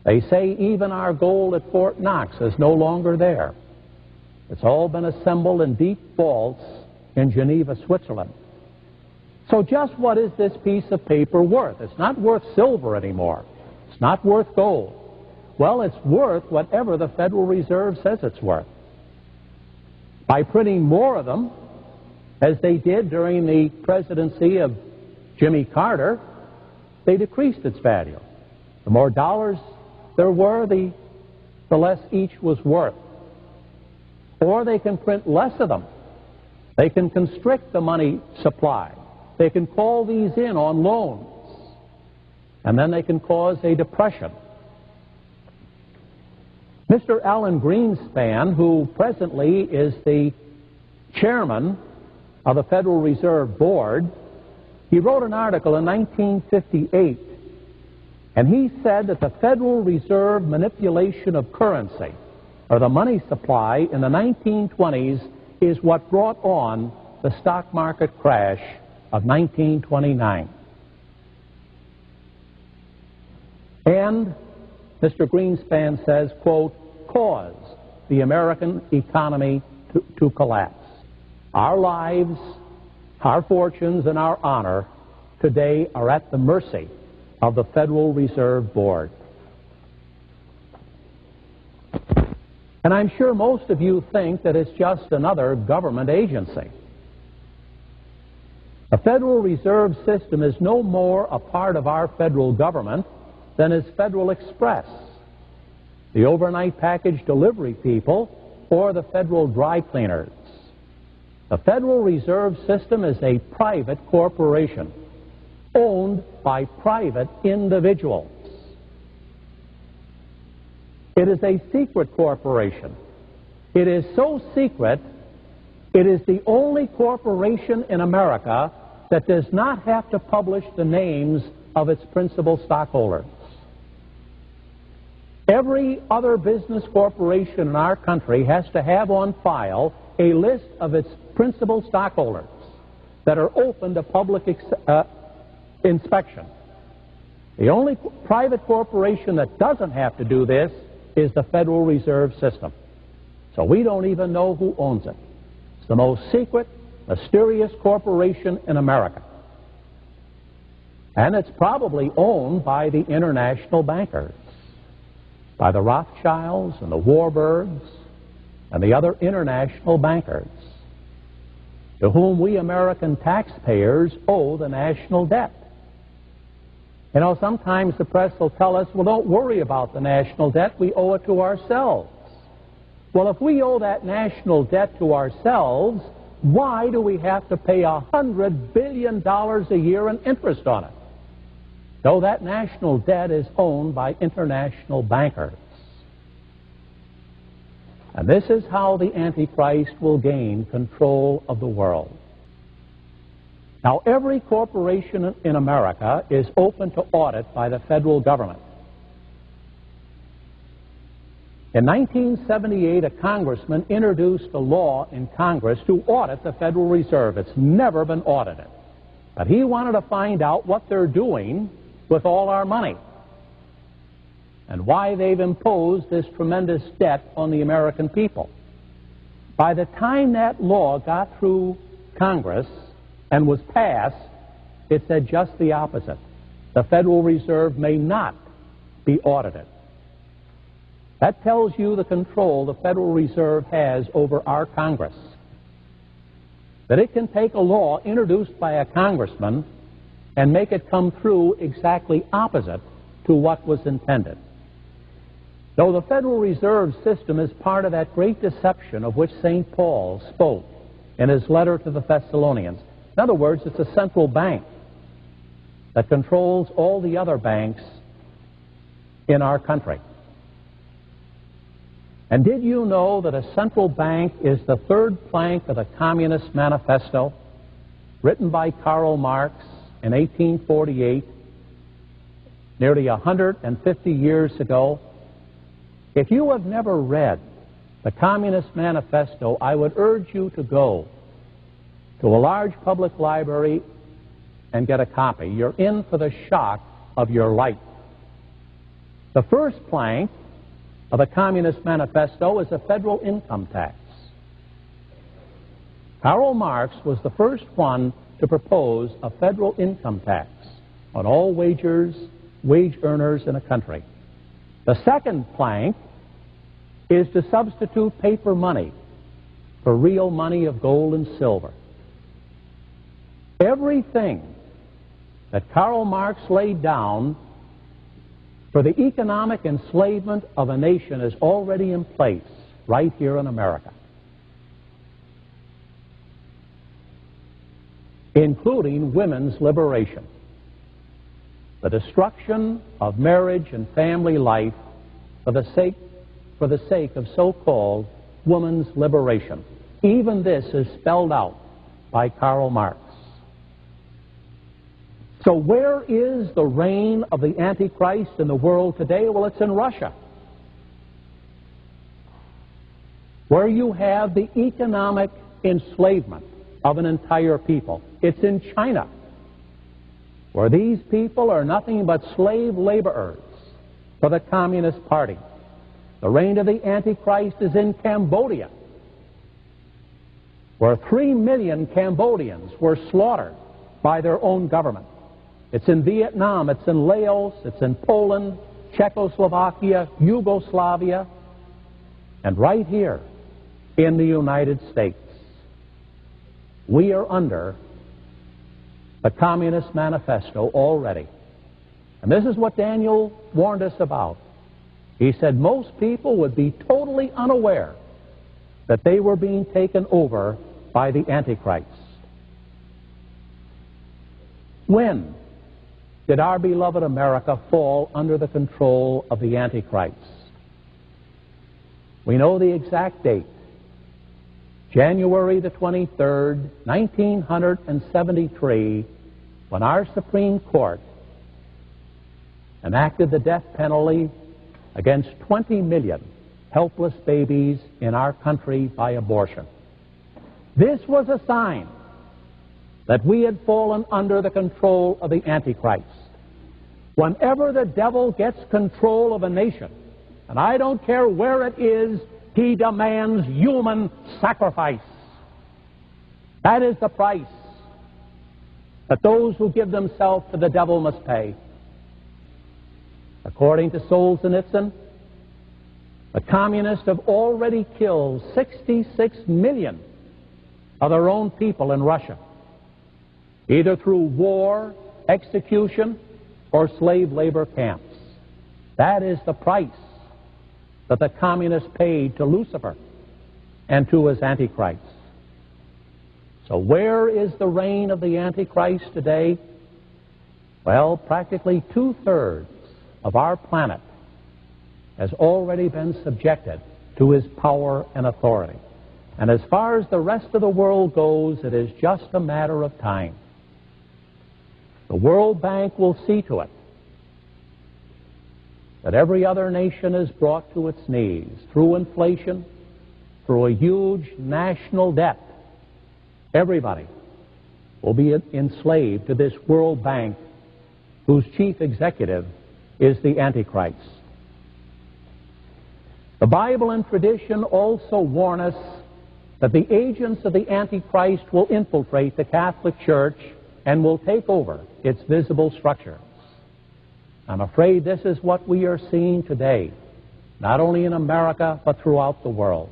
They say even our gold at Fort Knox is no longer there. It's all been assembled in deep vaults in Geneva, Switzerland. So just what is this piece of paper worth? It's not worth silver anymore. It's not worth gold. Well, it's worth whatever the Federal Reserve says it's worth. By printing more of them, as they did during the presidency of Jimmy Carter, they decreased its value. The more dollars there were, the less each was worth. Or they can print less of them. They can constrict the money supply. They can call these in on loans. And then they can cause a depression. Mr. Alan Greenspan, who presently is the chairman of the Federal Reserve Board, he wrote an article in 1958, and he said that the Federal Reserve manipulation of currency, or the money supply in the 1920s, is what brought on the stock market crash of 1929. And Mr. Greenspan says, quote, caused the American economy to collapse. Our lives, our fortunes, and our honor today are at the mercy of the Federal Reserve Board. And I'm sure most of you think that it's just another government agency. The Federal Reserve System is no more a part of our federal government than is Federal Express, the overnight package delivery people, or the federal dry cleaners. The Federal Reserve System is a private corporation owned by private individuals. It is a secret corporation. It is so secret, it is the only corporation in America that does not have to publish the names of its principal stockholders. Every other business corporation in our country has to have on file a list of its principal stockholders that are open to public inspection. The only private corporation that doesn't have to do this is the Federal Reserve System. So we don't even know who owns it. It's the most secret, mysterious corporation in America. And it's probably owned by the international bankers, by the Rothschilds and the Warburgs and the other international bankers, to whom we American taxpayers owe the national debt. You know, sometimes the press will tell us, well, don't worry about the national debt, we owe it to ourselves. Well, if we owe that national debt to ourselves, why do we have to pay $100 billion a year in interest on it? So that national debt is owned by international bankers. And this is how the Antichrist will gain control of the world. Now, every corporation in America is open to audit by the federal government. In 1978, a congressman introduced a law in Congress to audit the Federal Reserve. It's never been audited. But he wanted to find out what they're doing with all our money and why they've imposed this tremendous debt on the American people. By the time that law got through Congress and was passed, it said just the opposite. The Federal Reserve may not be audited. That tells you the control the Federal Reserve has over our Congress. That it can take a law introduced by a congressman and make it come through exactly opposite to what was intended. Though the Federal Reserve System is part of that great deception of which St. Paul spoke in his letter to the Thessalonians. In other words, it's a central bank that controls all the other banks in our country. And did you know that a central bank is the third plank of the Communist Manifesto, written by Karl Marx in 1848, nearly 150 years ago? If you have never read the Communist Manifesto, I would urge you to go to a large public library and get a copy. You're in for the shock of your life. The first plank of the Communist Manifesto is a federal income tax. Karl Marx was the first one to propose a federal income tax on all wage earners in a country. The second plank is to substitute paper money for real money of gold and silver. Everything that Karl Marx laid down for the economic enslavement of a nation is already in place right here in America, including women's liberation, the destruction of marriage and family life for the sake of so-called woman's liberation. Even this is spelled out by Karl Marx. So where is the reign of the Antichrist in the world today? Well, it's in Russia, where you have the economic enslavement of an entire people. It's in China, where these people are nothing but slave laborers for the Communist Party. The reign of the Antichrist is in Cambodia, where 3 million Cambodians were slaughtered by their own government. It's in Vietnam, it's in Laos, it's in Poland, Czechoslovakia, Yugoslavia, and right here in the United States. We are under the Communist Manifesto already. And this is what Daniel warned us about. He said most people would be totally unaware that they were being taken over by the Antichrist. When did our beloved America fall under the control of the Antichrist? We know the exact date. January the 23rd, 1973, when our Supreme Court enacted the death penalty against 20 million helpless babies in our country by abortion. This was a sign that we had fallen under the control of the Antichrist. Whenever the devil gets control of a nation, and I don't care where it is, he demands human sacrifice. That is the price that those who give themselves to the devil must pay. According to Solzhenitsyn, the communists have already killed 66 million of their own people in Russia, either through war, execution, or slave labor camps. That is the price that the communists paid to Lucifer and to his Antichrist. So where is the reign of the Antichrist today? Well, practically 2/3 of our planet has already been subjected to his power and authority. And as far as the rest of the world goes, it is just a matter of time. The World Bank will see to it that every other nation is brought to its knees through inflation, through a huge national debt. Everybody will be enslaved to this World Bank, whose chief executive is the Antichrist. The Bible and tradition also warn us that the agents of the Antichrist will infiltrate the Catholic Church and will take over its visible structures. I'm afraid this is what we are seeing today, not only in America, but throughout the world.